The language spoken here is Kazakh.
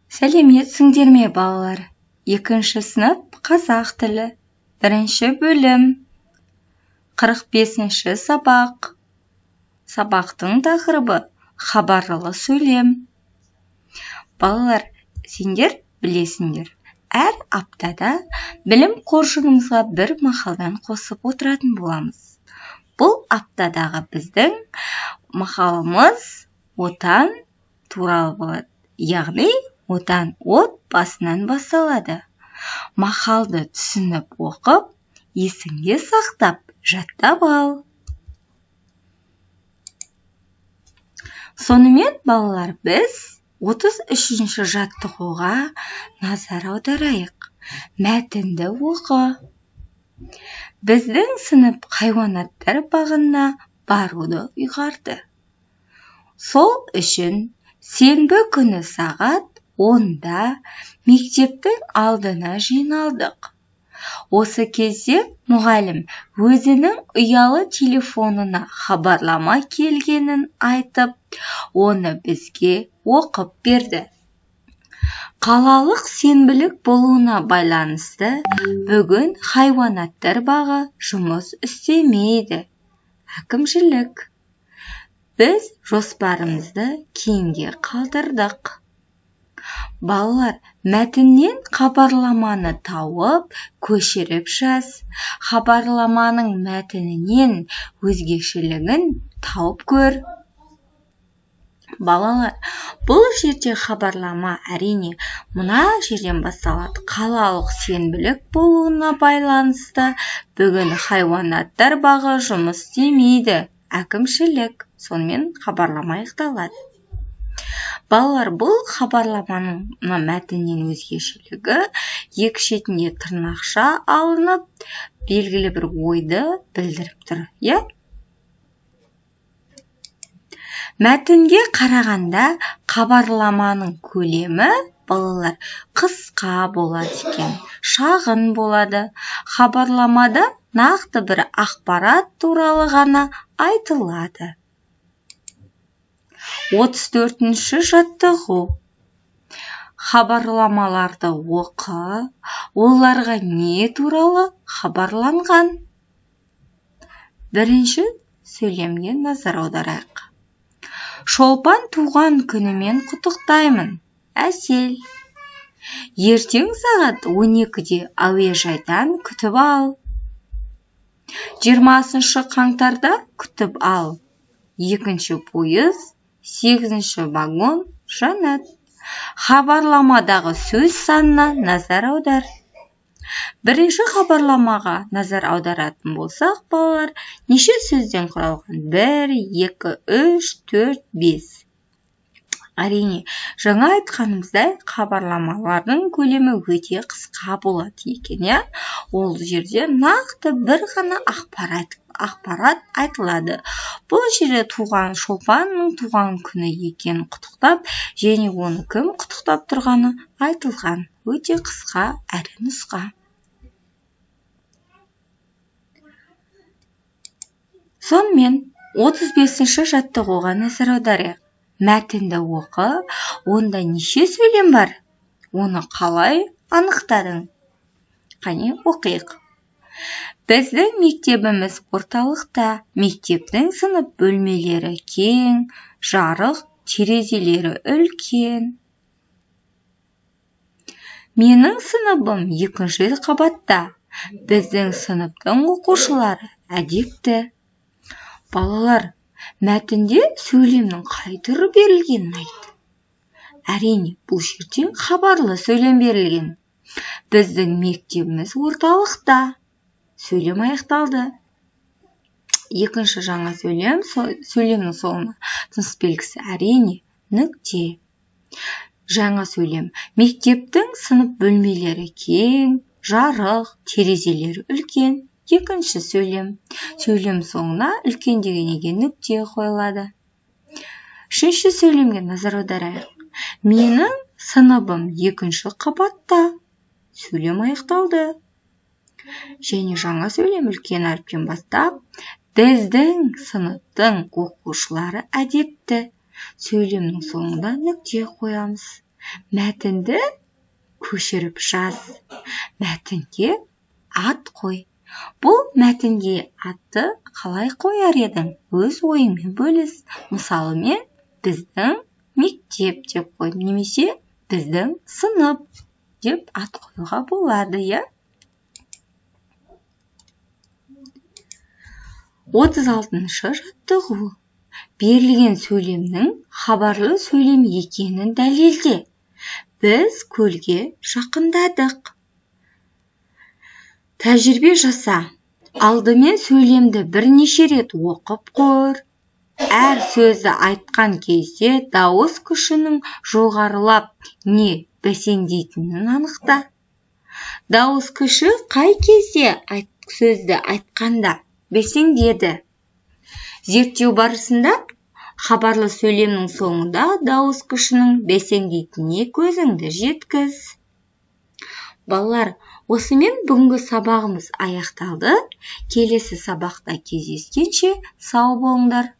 Сәлеметсіңдер ме, балалар? Екінші сынып қазақ тілі. Бірінші бөлім. 45-ші сабақ. Сабақтың тақырыбы хабарлы сөйлем. Балалар, сендер білесіңдер, әр аптада білім қоржынымызға бір мақалдан қосып отыратын боламыз. Бұл аптадағы біздің мақалымыз отан туралы болады. Яғни отан отбасынан басталады. Мақалды түсініп оқып, есіңде сақтап, жаттап ал. Сонымен, балалар, біз 33-ші жаттығуға назар аударайық. Мәтінді оқы. Біздің сынып хайуанаттар бағына баруды ұйғарды. Сол үшін сенбі күні сағат 10-да мектептің алдына жиналдық. Осы кезде мұғалім өзінің ұялы телефонына хабарлама келгенін айтып, оны бізге оқып берді. Қалалық сенбілік болуына байланысты бүгін хайуанаттар бағы жұмыс істемейді. Әкімшілік. Біз жоспарымызды кейінге қалдырдық. Балалар, мәтіннен хабарламаны тауып, көшіріп жаз. Хабарламаның мәтінінен өзгешелігін тауып көр. Балалар, бұл жерде хабарлама әрине мына жерден басталады. Қалалық сенбілік болуына байланысты бүгін хайуанаттар бағы жұмыс істемейді. Әкімшілік. Сонымен хабарлама аяқталады. Балалар, бұл хабарламаның мәтіннен өзгешелігі екі шетінде тырнақша алынып, белгілі бір ойды білдіріп тұр. Мәтінге қарағанда хабарламаның көлемі, балалар, қысқа болады екен, шағын болады. Хабарламада нақты бір ақпарат туралы ғана айтылады. 34-ші жаттығу. Хабарламаларды оқы, оларға не туралы хабарланған? Бірінші сөйлемге назар аударайық. Шолпан туған күнімен құттықтаймын. Әсел. Ертең сағат 12-де әуежайдан күтіп ал. 20-ші қаңтарда күтіп ал. Екінші пойыз, 8-ші вагон, Жанат. Хабарламадағы сөз санына назар аудар. Бірінші хабарламаға назар аударатын болсақ, балалар, неше сөзден құралған? 1, 2, 3, 4, 5. Әрине, жаңа айтқанымыздай хабарламалардың көлемі өте қысқа болады екен, Ол жерде нақты бір ғана ақпарат айтылады. Бұл жерде Шолпанның туған күні екен құттықтап, және оны кім құттықтап тұрғаны айтылған. Өте қысқа әрі нұсқа. Сонымен 35-ші жаттығуға назар аударайық. Мәтінді оқы, онда неше сөйлем бар? Оны қалай анықтадың? Қане оқиық. Біздің мектебіміз орталықта. Мектептің сынып бөлмелері кең, жарық, терезелері үлкен. Менің сыныбым 2-ші қабатта. Біздің сыныптың оқушылары әдепті. Балалар, мәтінде сөйлемнің қай түрі берілгенін айт. Әрине, бұл жерде хабарлы сөйлем берілген. Біздің мектебіміз орталықта. Сөйлем аяқталды. Екінші жаңа сөйлемнің соңына тыныс белгісі әрине, нүкте. Жаңа сөйлем. Мектептің сынып бөлмелері кең, жарық, терезелері үлкен. Екінші сөйлем. Сөйлем соңына үлкен дегенге нүкте қойылады. Үшінші сөйлемге назар аударайық. Менің сыныбым 2-ші қабатта. Сөйлем аяқталды. Және жаңа сөйлем үлкен әріппен бастап, біздің сыныптың оқушылары әдепті. Сөйлемнің соңында нүкте қоямыз. Мәтінді көшіріп жаз. Мәтінге ат қой. Бұл мәтінге атты қалай қояр едің? Өз ойыңмен бөліс. Мысалы, мен біздің мектеп деп қой, немесе біздің сынып деп ат қоюға болады, иә? 36-шы жаттығу. Берілген сөйлемнің хабарлы сөйлем екенін дәлелде. Біз көлге жақындадық. Тәжірибе жаса. Алдымен сөйлемді бірнеше рет оқып көр. Әр сөзді айтқан кезде дауыс күшінің жоғарылап не бәсеңдейтінін анықта. Дауыс күші қай кезде сөзді айтқанда бәсеңдеді? Зерттеу барысында хабарлы сөйлемнің соңында дауыс күшінің бәсеңдейтініне көзіңді жеткіз. Балалар, осымен бүгінгі сабағымыз аяқталды. Келесі сабақта кездескенше сау болыңдар.